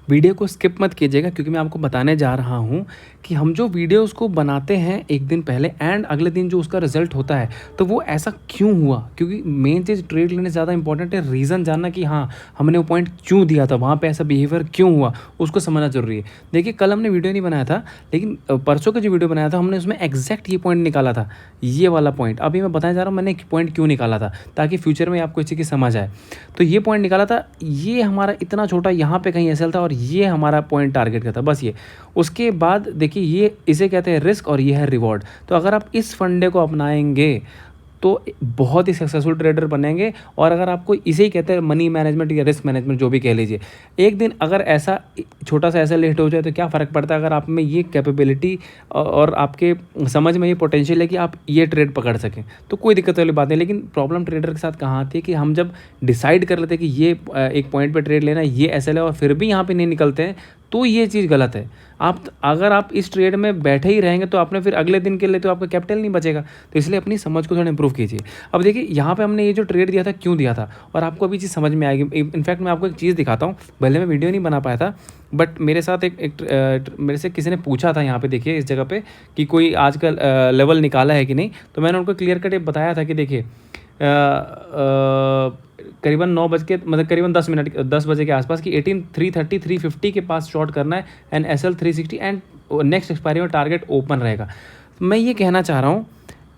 Video को skip मत कीजिएगा क्योंकि मैं आपको बताने जा रहा हूँ कि हम जो वीडियोस को बनाते हैं एक दिन पहले एंड अगले दिन जो उसका रिजल्ट होता है तो वो ऐसा क्यों हुआ। क्योंकि मेन चीज़ ट्रेड लेने ज़्यादा इंपॉर्टेंट है रीज़न जानना कि हाँ हमने वो पॉइंट क्यों दिया था, वहाँ पे ऐसा बिहेवियर क्यों हुआ, उसको समझना जरूरी है। देखिए कल हमने वीडियो नहीं बनाया था, लेकिन परसों का जो वीडियो बनाया था हमने उसमें एग्जैक्ट ये पॉइंट निकाला था, ये वाला पॉइंट। अभी मैं बताने जा रहा हूँ मैंने पॉइंट क्यों निकाला था ताकि फ्यूचर में आपको इस चीज़ की समझ आए। तो ये पॉइंट निकाला था, ये हमारा इतना छोटा यहाँ पे कहीं एसएल था और ये हमारा पॉइंट टारगेट का था, बस ये। उसके बाद देखिए ये इसे कहते हैं रिस्क और ये है रिवॉर्ड। तो अगर आप इस फंडे को अपनाएंगे तो बहुत ही सक्सेसफुल ट्रेडर बनेंगे। और अगर आपको इसे ही कहते हैं मनी मैनेजमेंट या रिस्क मैनेजमेंट जो भी कह लीजिए, एक दिन अगर ऐसा छोटा सा ऐसा लेट हो जाए तो क्या फ़र्क पड़ता है अगर आप में ये कैपेबिलिटी और आपके समझ में ये पोटेंशियल है कि आप ये ट्रेड पकड़ सकें तो कोई दिक्कत वाली बात नहीं। लेकिन प्रॉब्लम ट्रेडर के साथ कहाँ आती है कि हम जब डिसाइड कर लेते हैं कि ये एक पॉइंट पर ट्रेड लेना, ये ऐसा है और फिर भी यहाँ पर नहीं निकलते हैं तो ये चीज़ गलत है। अगर आप इस ट्रेड में बैठे ही रहेंगे तो आपने फिर अगले दिन के लिए तो आपका कैपिटल नहीं बचेगा। तो इसलिए अपनी समझ को थोड़ा इंप्रूव कीजिए। अब देखिए यहाँ पे हमने ये जो ट्रेड दिया था क्यों दिया था और आपको अभी चीज़ समझ में आएगी। इनफैक्ट मैं आपको एक चीज़ दिखाता हूँ, भले मैं वीडियो नहीं बना पाया था बट मेरे साथ मेरे से किसी ने पूछा था यहाँ पे देखिए इस जगह पे कि कोई आजकल लेवल निकाला है कि नहीं। तो मैंने उनको क्लियर कट बताया था कि देखिए करीबन 9 बज के मतलब करीबन 10 बजे के आसपास कि 18 330 350 के पास शॉर्ट करना है and SL 360 and next expiry में टारगेट ओपन रहेगा। मैं ये कहना चाह रहा हूँ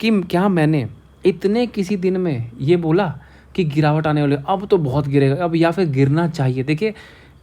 कि क्या मैंने इतने किसी दिन में ये बोला कि गिरावट आने वाली, अब तो बहुत गिरेगा अब या फिर गिरना चाहिए। देखिए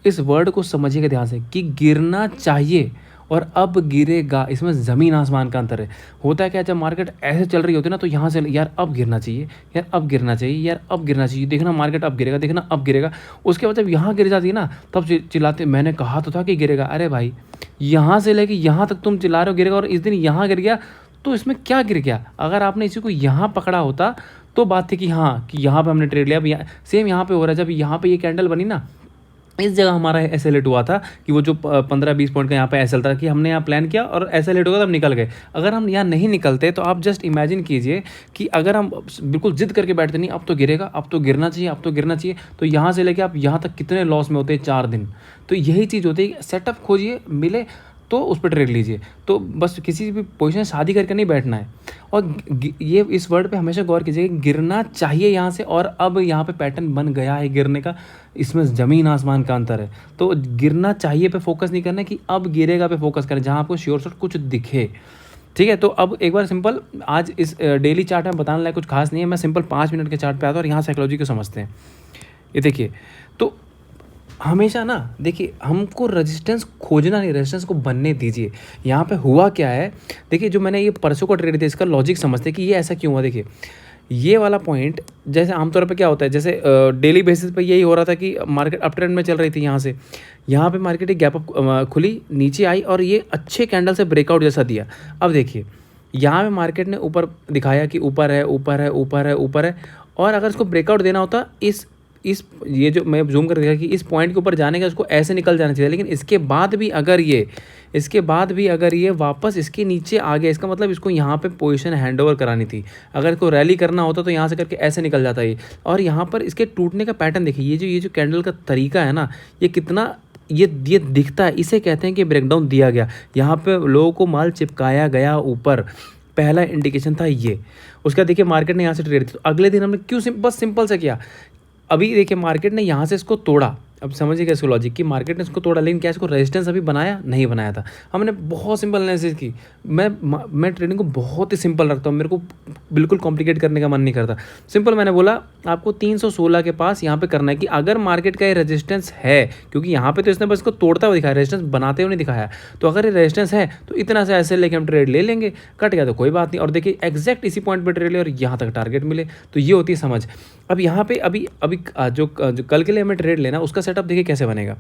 इस वर्ड को समझिएगा ध्यान से कि गिरना चाहिए और अब गिरेगा, इसमें ज़मीन आसमान का अंतर है। होता है क्या, जब मार्केट ऐसे चल रही होती है ना तो यहाँ से यार अब गिरना चाहिए, यार अब गिरना चाहिए, यार अब गिरना चाहिए, देखना मार्केट अब गिरेगा, देखना अब गिरेगा। उसके बाद जब यहाँ गिर जाती है ना तब चिल्लाते मैंने कहा तो था कि गिरेगा। अरे भाई यहाँ से लेके यहाँ तक तुम चिल्ला रहे हो गिरेगा और इस दिन यहाँ गिर गया तो इसमें क्या गिर गया। अगर आपने इसी को यहाँ पकड़ा होता तो बात थी कि हाँ कि यहाँ पे हमने ट्रेड लिया। अब सेम यहाँ पे हो रहा है, जब यहाँ पे ये कैंडल बनी ना इस जगह हमारा ऐसे लेट हुआ था कि वो जो 15-20 पॉइंट का यहाँ पे एसएल था कि हमने यहाँ प्लान किया और ऐसे लेट होगा तब निकल गए। अगर हम यहाँ नहीं निकलते तो आप जस्ट इमेजिन कीजिए कि अगर हम बिल्कुल जिद करके बैठते नहीं अब तो गिरेगा, अब तो गिरना चाहिए, अब तो गिरना चाहिए, तो यहाँ से लेके आप यहाँ तक कितने लॉस में होते हैं 4 दिन। तो यही चीज़ होती है, सेटअप खोजिए, मिले तो उस पर ट्रेड लीजिए। तो बस किसी भी पोजीशन शादी करके नहीं बैठना है। और ये इस वर्ड पे हमेशा गौर कीजिए, गिरना चाहिए यहाँ से और अब यहाँ पे पैटर्न बन गया है गिरने का, इसमें ज़मीन आसमान का अंतर है। तो गिरना चाहिए पे फोकस नहीं करना कि अब गिरेगा पे फोकस करें जहाँ आपको श्योर शॉट कुछ दिखे। ठीक है, तो अब एक बार सिंपल आज इस डेली चार्ट में बताने लायक कुछ खास नहीं है, मैं सिंपल 5 मिनट के चार्ट पे आता हूँ और यहाँ साइकोलॉजी को समझते हैं। ये देखिए तो हमेशा ना देखिए हमको रेजिस्टेंस खोजना नहीं, रेजिस्टेंस को बनने दीजिए। यहाँ पे हुआ क्या है, देखिए जो मैंने ये परसों का ट्रेड दिया इसका लॉजिक समझते कि ये ऐसा क्यों हुआ। देखिए ये वाला पॉइंट जैसे आमतौर पे क्या होता है, जैसे डेली बेसिस पे यही हो रहा था कि मार्केट अप ट्रेंड में चल रही थी, यहाँ पे मार्केट एक गैप अप खुली, नीचे आई और ये अच्छे कैंडल से ब्रेकआउट जैसा दिया। अब देखिए यहाँ पे मार्केट ने ऊपर दिखाया कि ऊपर है ऊपर है ऊपर है ऊपर है, और अगर इसको ब्रेकआउट देना होता इस ये जो मैं जूम कर देखा कि इस पॉइंट के ऊपर जाने का इसको ऐसे निकल जाना चाहिए। लेकिन इसके बाद भी अगर ये वापस इसके नीचे आ गया, इसका मतलब इसको यहाँ पे पोजीशन हैंडओवर करानी थी। अगर इसको रैली करना होता तो यहाँ से करके ऐसे निकल जाता ये। और यहाँ पर इसके टूटने का पैटर्न देखिए, ये जो कैंडल का तरीका है ना, ये कितना ये दिखता है, इसे कहते हैं कि ब्रेकडाउन दिया गया। यहाँ पे लोगों को माल चिपकाया गया ऊपर, पहला इंडिकेशन था ये। उसका देखिए मार्केट ने यहाँ से ट्रेड, तो अगले दिन हमने क्यों सिंपल से किया। अभी देखिए मार्केट ने यहाँ से इसको तोड़ा, अब समझिएगा इसको लॉजिक कि मार्केट ने इसको तोड़ा, लेकिन क्या इसको रेजिस्टेंस अभी बनाया नहीं बनाया था। हमने बहुत सिंपल एनालिसिस की। मैं ट्रेडिंग को बहुत ही सिंपल रखता हूँ, मेरे को बिल्कुल कॉम्प्लिकेट करने का मन नहीं करता। सिंपल मैंने बोला आपको 316 के पास यहाँ पे करना है कि अगर मार्केट का ये रेजिस्टेंस है, क्योंकि यहाँ पे तो इसने बस इसको तोड़ता हुआ दिखाया, रेजिस्टेंस बनाते हुए नहीं दिखाया। तो अगर ये रेजिस्टेंस है तो इतना से ऐसे लेके हम ट्रेड ले लेंगे, कट गया तो कोई बात नहीं। और देखिए एग्जैक्ट इसी पॉइंट पर ट्रेड ले और यहाँ तक टारगेट मिले, तो ये होती है समझ। अब यहाँ पे अभी जो कल के लिए हमें ट्रेड लेना उसका सेटअप देखिए कैसे बनेगा।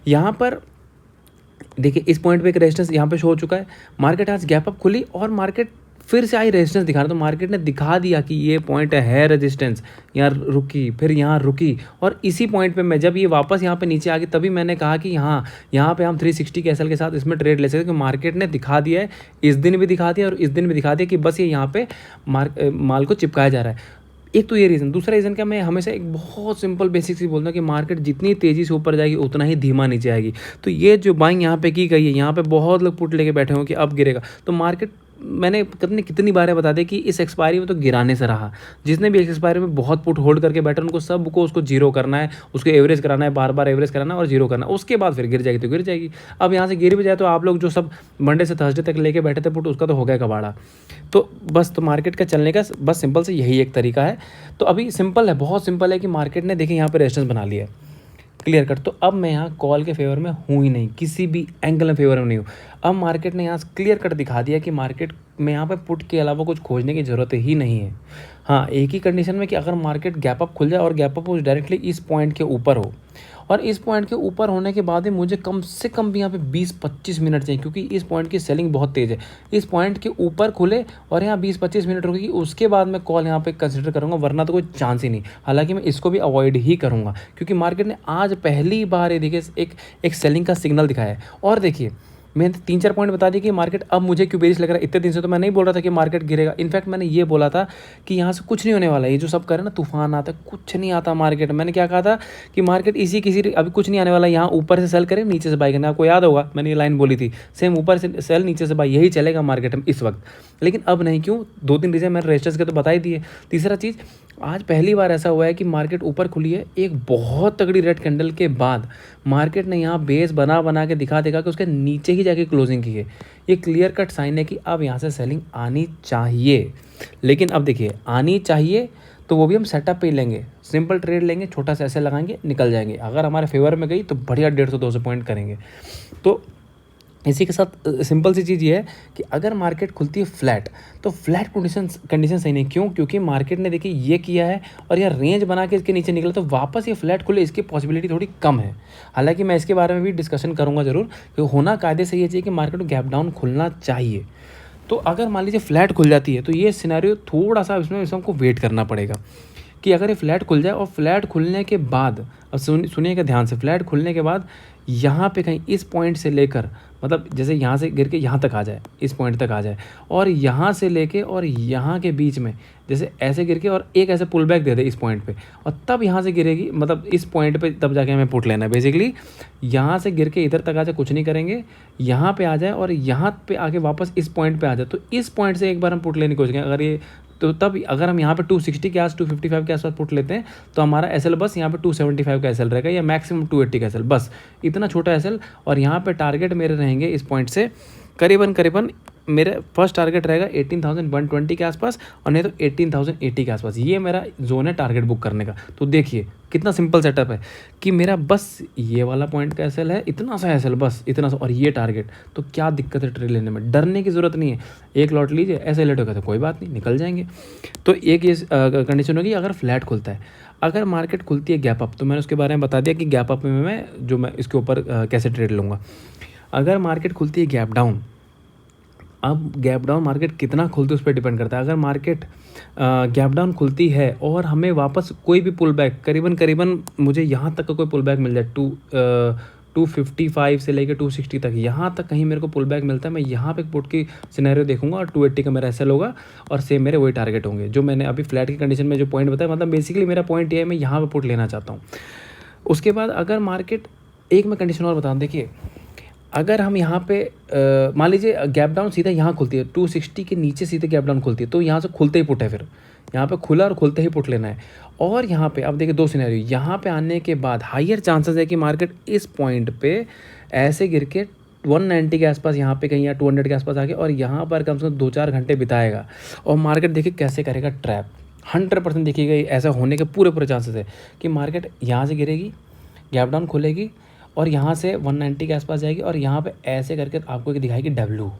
यहाँ पर देखिए इस पॉइंट पे एक रेजिस्टेंस यहाँ पे शो हो चुका है, मार्केट आज गैप अप खुली और मार्केट फिर से आई रेजिस्टेंस दिखाना, तो मार्केट ने दिखा दिया कि ये पॉइंट है रेजिस्टेंस, यहाँ रुकी फिर यहाँ रुकी। और इसी पॉइंट पे मैं जब ये वापस यहाँ पे नीचे आ गई तभी मैंने कहा कि हाँ यहाँ पे हम 360 के एसएल के साथ इसमें ट्रेड ले सकते हैं, क्योंकि मार्केट ने दिखा दिया है, इस दिन भी दिखा दिया और इस दिन भी दिखा दिया कि बस ये यहाँ पे माल को चिपकाया जा रहा है। एक तो ये रीज़न। दूसरा रीज़न क्या, मैं हमेशा एक बहुत सिंपल बेसिक सी बोलता हूँ कि मार्केट जितनी तेज़ी से ऊपर जाएगी उतना ही धीमा नीचे आएगी। तो ये जो बाइंग यहाँ पे की गई है, यहाँ पे बहुत लोग पुट लेके बैठे हों कि अब गिरेगा, तो मार्केट मैंने कितनी बारें बता दें कि इस एक्सपायरी में तो गिराने से रहा। जिसने भी इस एक्सपायरी में बहुत पुट होल्ड करके बैठे उनको सबको उसको जीरो करना है, उसको एवरेज कराना है, बार बार एवरेज कराना है और जीरो करना है, उसके बाद फिर गिर जाएगी तो गिर जाएगी। अब यहाँ से गिर भी जाए तो आप लोग जो सब मंडे से थर्सडे तक लेके बैठे थे पुट, उसका तो हो गया कबाड़ा। तो बस, तो मार्केट का चलने का बस सिंपल से यही एक तरीका है। तो अभी सिंपल है, बहुत सिंपल है कि मार्केट ने देखिए यहाँ पे रेजिस्टेंस बना लिया है, क्लियर कट। तो अब मैं यहाँ कॉल के फेवर में हूँ ही नहीं, किसी भी एंगल में फेवर में नहीं हूँ। अब मार्केट ने यहाँ क्लियर कट दिखा दिया कि मार्केट में यहाँ पे पुट के अलावा कुछ खोजने की ज़रूरत ही नहीं है। हाँ, एक ही कंडीशन में कि अगर मार्केट गैप अप खुल जाए और गैप अप डायरेक्टली इस पॉइंट के ऊपर हो, और इस पॉइंट के ऊपर होने के बाद ही मुझे कम से कम भी यहाँ पे 20-25 मिनट चाहिए, क्योंकि इस पॉइंट की सेलिंग बहुत तेज़ है। इस पॉइंट के ऊपर खुले और यहाँ 20-25 मिनट रुकेगी, उसके बाद मैं कॉल यहाँ पे कंसिडर करूँगा, वरना तो कोई चांस ही नहीं। हालांकि मैं इसको भी अवॉइड ही करूँगा, क्योंकि मार्केट ने आज पहली बार ये देखिए एक सेलिंग का सिग्नल दिखाया है। और देखिए, मैंने 3-4 पॉइंट बता दिए कि मार्केट अब मुझे क्यों बेरिश लग रहा है। इतने दिन से तो मैं नहीं बोल रहा था कि मार्केट गिरेगा। इनफैक्ट मैंने ये बोला था कि यहाँ से कुछ नहीं होने वाला है। ये जो सब कर रहे हैं ना, तूफान आता है, कुछ नहीं आता मार्केट। मैंने क्या कहा था कि मार्केट अभी कुछ नहीं आने वाला, यहाँ ऊपर से सेल करें, नीचे से बाई करना। आपको याद होगा मैंने ये लाइन बोली थी, सेम ऊपर से सेल नीचे से बाई, यही चलेगा मार्केट में इस वक्त। लेकिन अब नहीं, क्यों? 2-3 रीजन मैंने रेजिस्टेंस के तो बता ही दिए। तीसरा चीज़, आज पहली बार ऐसा हुआ है कि मार्केट ऊपर खुली है, एक बहुत तगड़ी रेड कैंडल के बाद मार्केट ने यहाँ बेस बना के दिखा देगा कि उसके नीचे ही जाके क्लोजिंग की है। ये क्लियर कट साइन है कि अब यहाँ से सेलिंग आनी चाहिए। लेकिन अब देखिए, आनी चाहिए तो वो भी हम सेटअप पे ही लेंगे, सिंपल ट्रेड लेंगे, छोटा सा ऐसे लगाएंगे, निकल जाएंगे। अगर हमारे फेवर में गई तो बढ़िया 150-200 पॉइंट करेंगे। तो इसी के साथ सिंपल सी चीज़ ये है कि अगर मार्केट खुलती है फ्लैट, तो फ्लैट कंडीशन सही नहीं। क्यों? क्योंकि मार्केट ने देखिए ये किया है और यह रेंज बना के इसके नीचे निकला, तो वापस ये फ्लैट खुले, इसकी पॉसिबिलिटी थोड़ी कम है। हालांकि मैं इसके बारे में भी डिस्कशन करूंगा ज़रूर, कि होना कायदे से ये चाहिए कि मार्केट को गैप डाउन खुलना चाहिए। तो अगर मान लीजिए फ्लैट खुल जाती है, तो ये सिनेरियो थोड़ा सा इसमें हमको वेट करना पड़ेगा कि अगर ये फ्लैट खुल जाए, और फ्लैट खुलने के बाद, अब सुनिएगा ध्यान से, फ्लैट खुलने के बाद यहाँ पे कहीं इस पॉइंट से लेकर, मतलब जैसे यहाँ से गिर के यहाँ तक आ जाए, इस पॉइंट तक आ जाए, और यहाँ से लेके और यहाँ के बीच में जैसे ऐसे गिर के और एक ऐसे पुल बैक दे दे इस पॉइंट पे, और तब यहाँ से गिरेगी, मतलब इस पॉइंट पे तब जाके हमें पुट लेना है। बेसिकली यहाँ से गिर के इधर तक आ जाए, कुछ नहीं करेंगे, यहाँ पे आ जाए और यहाँ पे आके वापस इस पॉइंट पे आ जाए, तो इस पॉइंट से एक बार हम पुट लेने की कोशिश करें। अगर ये तो तब अगर हम यहाँ पे 260 के आस 255 के आसपास पुट लेते हैं, तो हमारा एसएल बस यहाँ पे 275 का एसएल रहेगा, या मैक्सिमम 280 का एसएल, बस इतना छोटा एसएल। और यहाँ पे टारगेट मेरे रहेंगे इस पॉइंट से करीबन मेरे फर्स्ट टारगेट रहेगा 18,120 के आसपास, और नहीं तो 18,080 के आसपास। ये मेरा जोन है टारगेट बुक करने का। तो देखिए कितना सिंपल सेटअप है कि मेरा बस ये वाला पॉइंट का एसएल है, इतना सा एसएल, बस इतना सा, और ये टारगेट। तो क्या दिक्कत है ट्रेड लेने में? डरने की ज़रूरत नहीं है। एक लॉट लीजिए, ऐसे लेट होगा तो कोई बात नहीं, निकल जाएंगे। तो एक ये कंडीशन होगी अगर फ्लैट खुलता है। अगर मार्केट खुलती है गैप अप, तो मैंने उसके बारे में बता दिया कि गैप अप में मैं इसके ऊपर कैसे ट्रेड लूँगा। अगर मार्केट खुलती है गैप डाउन, अब गैप डाउन मार्केट कितना खुलती है उस पर डिपेंड करता है। अगर मार्केट गैप डाउन खुलती है और हमें वापस कोई भी पुल बैक, करीबन मुझे यहाँ तक का कोई पुल बैक मिल जाए, 255 से लेकर 260 तक, यहाँ तक कहीं मेरे को पुल बैक मिलता है, मैं यहाँ पे पुट की सिनेरियो देखूंगा और 280 का मेरा एसएल होगा, और सेम मेरे वही टारगेट होंगे जो मैंने अभी फ्लैट की कंडीशन में जो पॉइंट बताया। मतलब बेसिकली मेरा पॉइंट ये है, मैं यहाँ पे पुट लेना चाहता हूँ। उसके बाद अगर मार्केट, एक मैं कंडीशन और बताऊँ, देखिए अगर हम यहाँ पे मान लीजिए गैप डाउन सीधा यहाँ खुलती है, 260 के नीचे सीधे गैप डाउन खुलती है, तो यहाँ से खुलते ही पुट है, फिर यहाँ पे खुला और खुलते ही पुट लेना है। और यहाँ पे अब देखिए दो सिनेरियो, यहाँ पे आने के बाद हाईयर चांसेस है कि मार्केट इस पॉइंट पे ऐसे गिर के 190 के आसपास, यहाँ पे कहीं या 200 के आसपास आके, और यहाँ पर कम से कम 2-4 घंटे बिताएगा, और मार्केट देखिए कैसे करेगा ट्रैप। 100% देखिएगा ऐसा होने के पूरे चांसेस है कि मार्केट यहाँ से गिरेगी, गैप डाउन खुलेगी, और यहाँ से 190 के आसपास जाएगी, और यहाँ पे ऐसे करके आपको दिखाएगी डब्लू।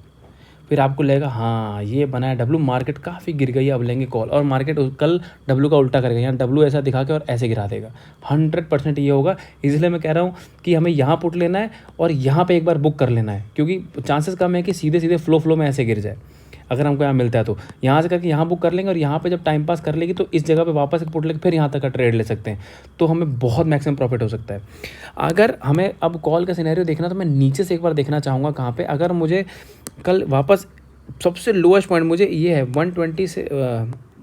फिर आपको लगेगा हाँ ये बना है डब्लू, मार्केट काफ़ी गिर गई है, अब लेंगे कॉल, और मार्केट कल डब्लू का उल्टा करेगा, यहाँ डब्लू ऐसा दिखा के और ऐसे गिरा देगा। 100% ये होगा। इसलिए मैं कह रहा हूँ कि हमें यहाँ पुट लेना है और यहाँ पे एक बार बुक कर लेना है, क्योंकि चांसेस कम है कि सीधे फ्लो में ऐसे गिर जाए। अगर हमको यहाँ मिलता है तो यहाँ से करके यहाँ बुक कर लेंगे, और यहाँ पे जब टाइम पास कर लेगी तो इस जगह पे वापस एक पुट लेके फिर यहाँ तक का ट्रेड ले सकते हैं, तो हमें बहुत मैक्सिमम प्रॉफिट हो सकता है। अगर हमें अब कॉल का सिनेरियो देखना, तो मैं नीचे से एक बार देखना चाहूँगा कहाँ पे, अगर मुझे कल वापस सबसे लोएस्ट पॉइंट मुझे ये है 120 से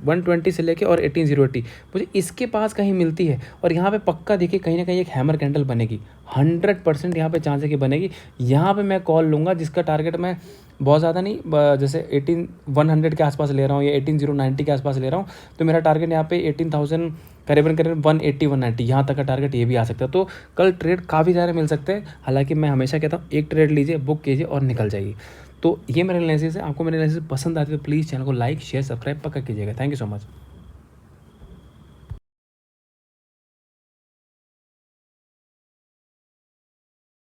120 से लेके और 18,080 मुझे इसके पास कहीं मिलती है और यहाँ पे पक्का देखिए कहीं ना कहीं एक हैमर कैंडल बनेगी, 100% यहाँ पे चांस है कि बनेगी। यहाँ पे मैं कॉल लूँगा जिसका टारगेट मैं बहुत ज़्यादा नहीं, जैसे 18,100 के आसपास ले रहा हूँ या 18,090 के आसपास ले रहा हूँ, तो मेरा टारगेट यहाँ पे 18,000 करीबन करीबन 180-190 यहाँ तक का टारगेट ये भी आ सकता है। तो कल ट्रेड काफ़ी सारे मिल सकते हैं। हालांकि मैं हमेशा कहता हूँ एक ट्रेड लीजिए, बुक कीजिए और निकल जाइए। तो ये मेरा एनालिसिस है। आपको मेरा एनालिसिस पसंद आती है तो प्लीज़ चैनल को लाइक शेयर सब्सक्राइब पक्का कीजिएगा। Thank you so much.